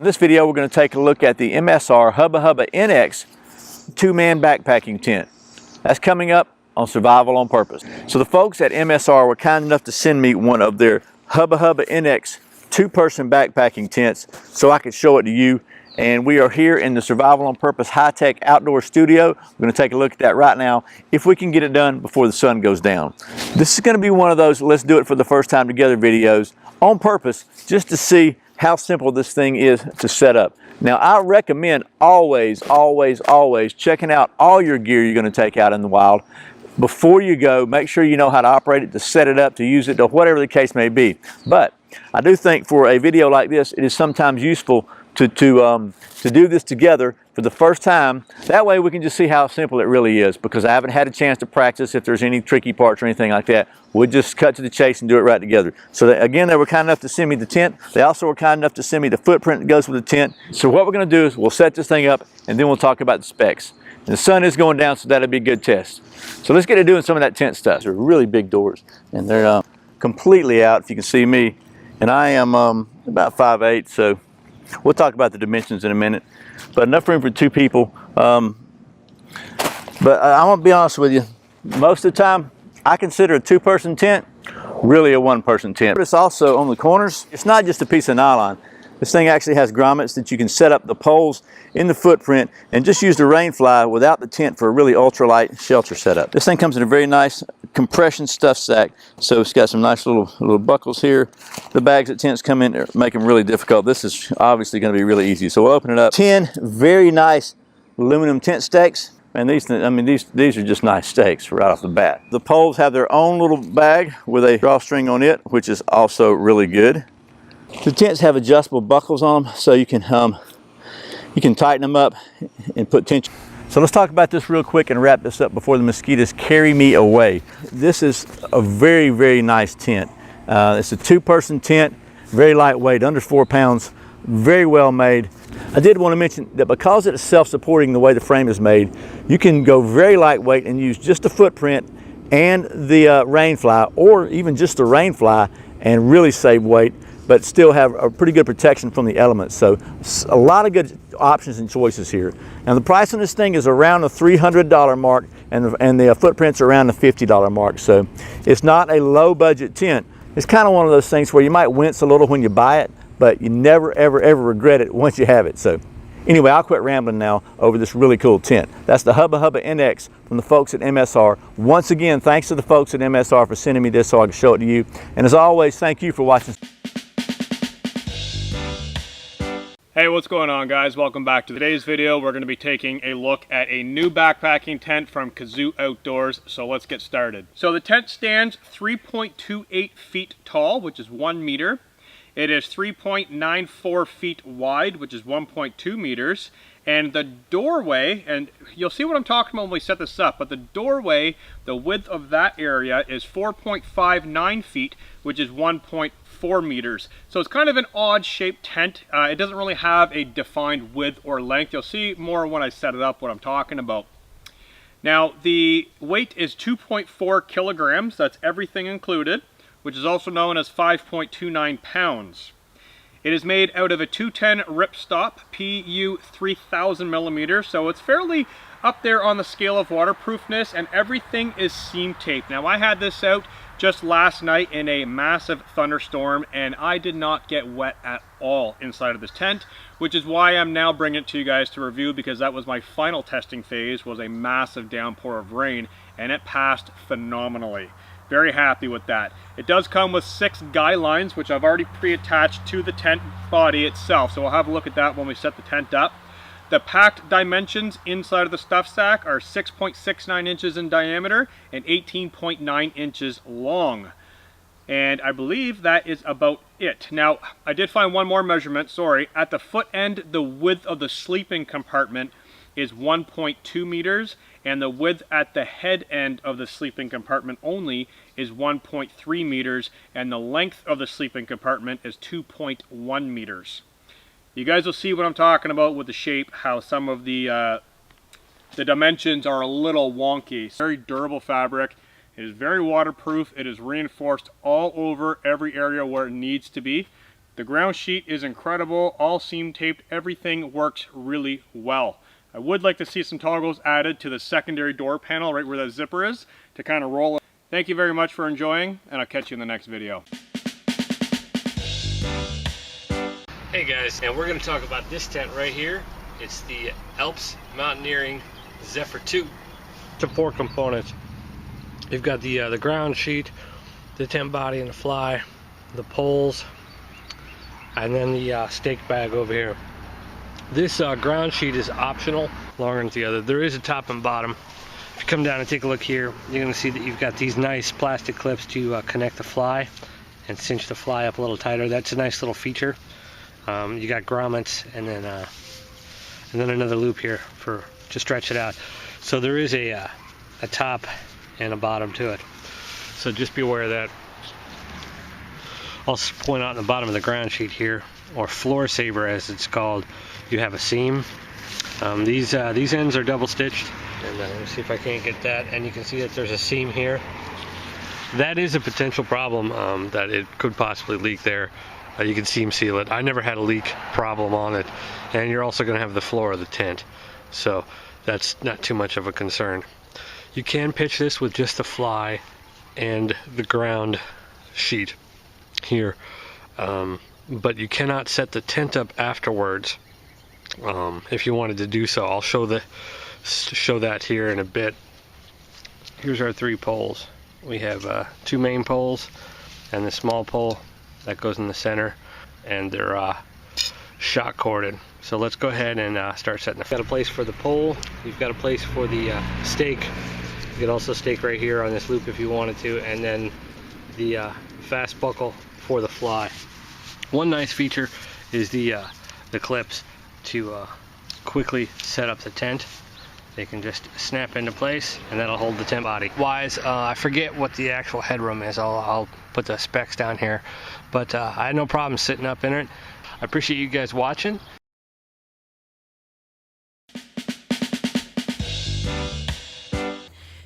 In this video, we're going to take a look at the MSR Hubba NX two-man backpacking tent. That's coming up on Survival on Purpose. So the folks at MSR were kind enough to send me one of their Hubba NX two-person backpacking tents so I could show it to you. And we are here in the Survival on Purpose high-tech outdoor studio. We're going to take a look at that right now, if we can get it done before the sun goes down. This is going to be one of those let's do it for the first time together videos on purpose, just to see how simple this thing is to set up. Now, I recommend always checking out all your gear you're going to take out in the wild. Before you go, make sure you know how to operate it, to set it up, to use it, or whatever the case may be. But I do think for a video like this, it is sometimes useful to do this together for the first time. That way we can just see how simple it really is, because I haven't had a chance to practice if there's any tricky parts or anything like that. We'll just cut to the chase and do it right together. So again, they were kind enough to send me the tent. They also were kind enough to send me the footprint that goes with the tent. So what we're going to do is we'll set this thing up and then we'll talk about the specs. And the sun is going down, so that'll be a good test. So let's get to doing some of that tent stuff. They're really big doors and they're completely out, if you can see me. And I am about 5'8", so we'll talk about the dimensions in a minute, but enough room for two people. But I want to be honest with you, most of the time I consider a two-person tent really a one-person tent. But it's also on the corners. It's not just a piece of nylon. This thing actually has grommets that you can set up the poles in the footprint and just use the rain fly without the tent for a really ultralight shelter setup. This thing comes in a very nice compression stuff sack, so it's got some nice little buckles here. The bags that tents come in make them really difficult. This is obviously going to be really easy, so we'll open it up. 10 very nice aluminum tent stakes, and these are just nice stakes right off the bat. The poles have their own little bag with a drawstring on it, which is also really good. The tents have adjustable buckles on them, so you can tighten them up and put tension. So let's talk about this real quick and wrap this up before the mosquitoes carry me away. This is a very nice tent. It's a two-person tent, very lightweight, under 4 pounds, very well made. I did want to mention that because it's self-supporting the way the frame is made, you can go very lightweight and use just the footprint and the rain fly, or even just the rain fly, and really save weight, but still have a pretty good protection from the elements. So a lot of good options and choices here. Now the price on this thing is around the $300 mark, and the footprints are around the $50 mark. So it's not a low budget tent. It's kind of one of those things where you might wince a little when you buy it, but you never ever regret it once you have it. So anyway, I'll quit rambling now over this really cool tent. That's the Hubba NX from the folks at MSR. Once again, thanks to the folks at MSR for sending me this so I can show it to you. And as always, thank you for watching. Hey, what's going on, guys? Welcome back to today's video. We're going to be taking a look at a new backpacking tent from KAZOO Outdoors. So let's get started. So the tent stands 3.28 feet tall, which is 1 meter. It is 3.94 feet wide, which is 1.2 meters. And the doorway, and you'll see what I'm talking about when we set this up, but the doorway, the width of that area is 4.59 feet, which is 1.4 meters. So it's kind of an odd shaped tent. It doesn't really have a defined width or length. You'll see more when I set it up what I'm talking about. Now the weight is 2.4 kilograms. That's everything included, which is also known as 5.29 pounds. It is made out of a 210 ripstop PU 3000 millimeters, so it's fairly up there on the scale of waterproofness, and everything is seam tape. Now I had this out just last night in a massive thunderstorm, and I did not get wet at all inside of this tent, which is why I'm now bringing it to you guys to review, because that was my final testing phase, was a massive downpour of rain, and it passed phenomenally. Very happy with that. It does come with 6 guy lines, which I've already pre-attached to the tent body itself, so we'll have a look at that when we set the tent up. The packed dimensions inside of the stuff sack are 6.69 inches in diameter and 18.9 inches long. And I believe that is about it. Now, I did find one more measurement, sorry. At the foot end, the width of the sleeping compartment is 1.2 meters, and the width at the head end of the sleeping compartment only is 1.3 meters, and the length of the sleeping compartment is 2.1 meters. You guys will see what I'm talking about with the shape, how some of the dimensions are a little wonky. It's very durable fabric. It is very waterproof. It is reinforced all over every area where it needs to be. The ground sheet is incredible, all seam taped, everything works really well. I would like to see some toggles added to the secondary door panel right where that zipper is to kind of roll it. Thank you very much for enjoying, and I'll catch you in the next video. Hey guys, and we're going to talk about this tent right here. It's the ALPS Mountaineering Zephyr 2. The 4 components. You've got the ground sheet, the tent body and the fly, the poles, and then the stake bag over here. This ground sheet is optional, longer than the other. There is a top and bottom. If you come down and take a look here, you're going to see that you've got these nice plastic clips to connect the fly and cinch the fly up a little tighter. That's a nice little feature. You got grommets and then another loop here to stretch it out. So there is a top and a bottom to it. So just be aware of that. I'll point out in the bottom of the ground sheet here, or floor saver as it's called, you have a seam. These ends are double stitched, and let me see if I can't get that. And you can see that there's a seam here. That is a potential problem, that it could possibly leak there. You can seam seal it. I never had a leak problem on it, and you're also going to have the floor of the tent, so that's not too much of a concern. You can pitch this with just the fly and the ground sheet here, but you cannot set the tent up afterwards if you wanted to do so. I'll show that here in a bit. Here's our 3 poles. We have 2 main poles and the small pole that goes in the center, and they're shot corded. So let's go ahead and start setting. You've got a place for the pole, you've got a place for the stake. You could also stake right here on this loop if you wanted to, and then the fast buckle for the fly. One nice feature is the clips to quickly set up the tent. They can just snap into place, and that'll hold the tent body. I forget what the actual headroom is. I'll put the specs down here, but I had no problem sitting up in it. I appreciate you guys watching.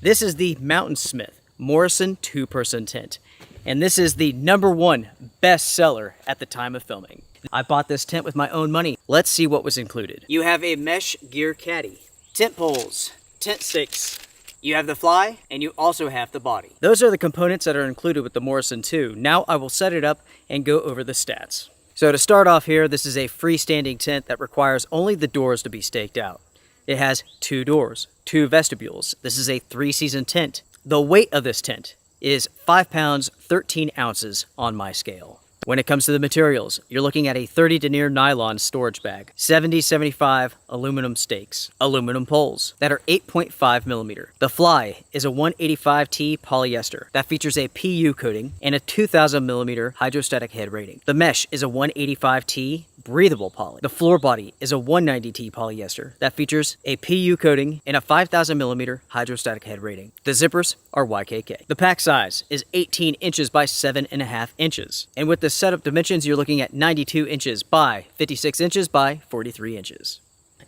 This is the Mountainsmith Morrison 2-person tent, and this is the #1 best seller at the time of filming. I bought this tent with my own money. Let's see what was included. You have a mesh gear caddy, tent poles, tent stakes, you have the fly, and you also have the body. Those are the components that are included with the Morrison 2. Now I will set it up and go over the stats. So to start off here, this is a freestanding tent that requires only the doors to be staked out. It has 2 doors, 2 vestibules. This is a 3-season tent. The weight of this tent is 5 pounds, 13 ounces on my scale. When it comes to the materials, you're looking at a 30 denier nylon storage bag, 70-75 aluminum stakes, aluminum poles that are 8.5 millimeter. The fly is a 185T polyester that features a PU coating and a 2000 millimeter hydrostatic head rating. The mesh is a 185T breathable poly. The floor body is a 190T polyester that features a PU coating and a 5000 millimeter hydrostatic head rating. The zippers are YKK. The pack size is 18 inches by 7.5 inches. And with the setup dimensions, you're looking at 92 inches by 56 inches by 43 inches.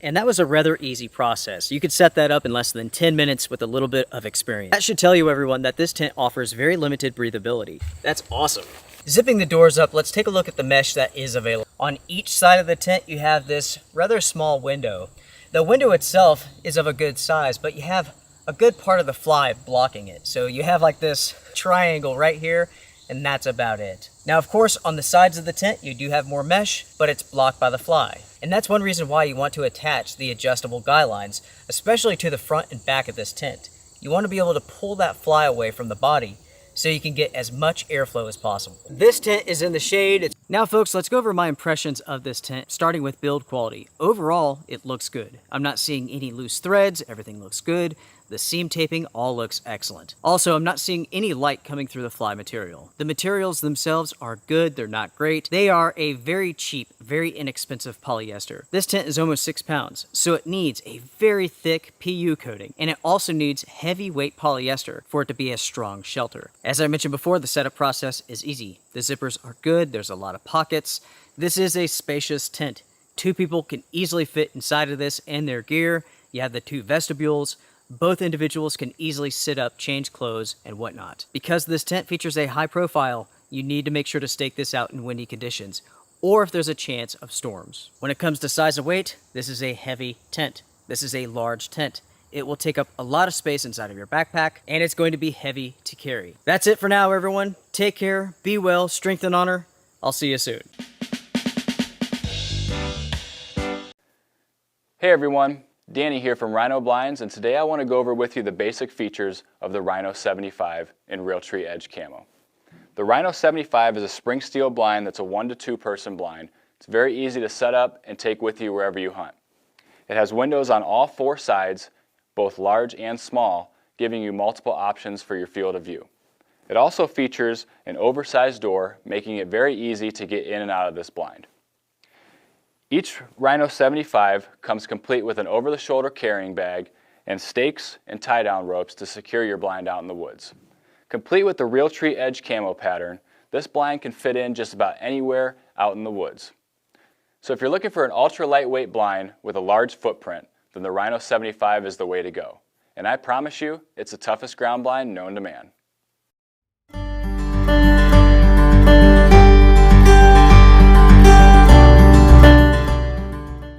And that was a rather easy process. You could set that up in less than 10 minutes with a little bit of experience. That should tell you, everyone, that this tent offers very limited breathability. That's awesome. Zipping the doors up, let's take a look at the mesh that is available. On each side of the tent, you have this rather small window. The window itself is of a good size, but you have a good part of the fly blocking it. So you have like this triangle right here, and that's about it. Now, of course, on the sides of the tent, you do have more mesh, but it's blocked by the fly. And that's one reason why you want to attach the adjustable guy lines, especially to the front and back of this tent. You want to be able to pull that fly away from the body so you can get as much airflow as possible. This tent is in the shade. Now folks, let's go over my impressions of this tent, starting with build quality. Overall, it looks good. I'm not seeing any loose threads, everything looks good. The seam taping all looks excellent. Also, I'm not seeing any light coming through the fly material. The materials themselves are good, they're not great. They are a very cheap, very inexpensive polyester. This tent is almost 6 pounds, so it needs a very thick PU coating, and it also needs heavyweight polyester for it to be a strong shelter. As I mentioned before, the setup process is easy. The zippers are good, there's a lot of pockets. This is a spacious tent. 2 people can easily fit inside of this and their gear. You have the 2 vestibules. Both individuals can easily sit up, change clothes, and whatnot. Because this tent features a high profile, you need to make sure to stake this out in windy conditions, or if there's a chance of storms. When it comes to size and weight, this is a heavy tent. This is a large tent. It will take up a lot of space inside of your backpack, and it's going to be heavy to carry. That's it for now, everyone. Take care, be well, strength and honor. I'll see you soon. Hey everyone, Danny here from Rhino Blinds, and today I want to go over with you the basic features of the Rhino 75 in Realtree Edge Camo. The Rhino 75 is a spring steel blind that's a 1 to 2 person blind. It's very easy to set up and take with you wherever you hunt. It has windows on all 4 sides, both large and small, giving you multiple options for your field of view. It also features an oversized door, making it very easy to get in and out of this blind. Each Rhino 75 comes complete with an over-the-shoulder carrying bag and stakes and tie-down ropes to secure your blind out in the woods. Complete with the Realtree Edge Camo pattern, this blind can fit in just about anywhere out in the woods. So if you're looking for an ultra lightweight blind with a large footprint, then the Rhino 75 is the way to go. And I promise you, it's the toughest ground blind known to man.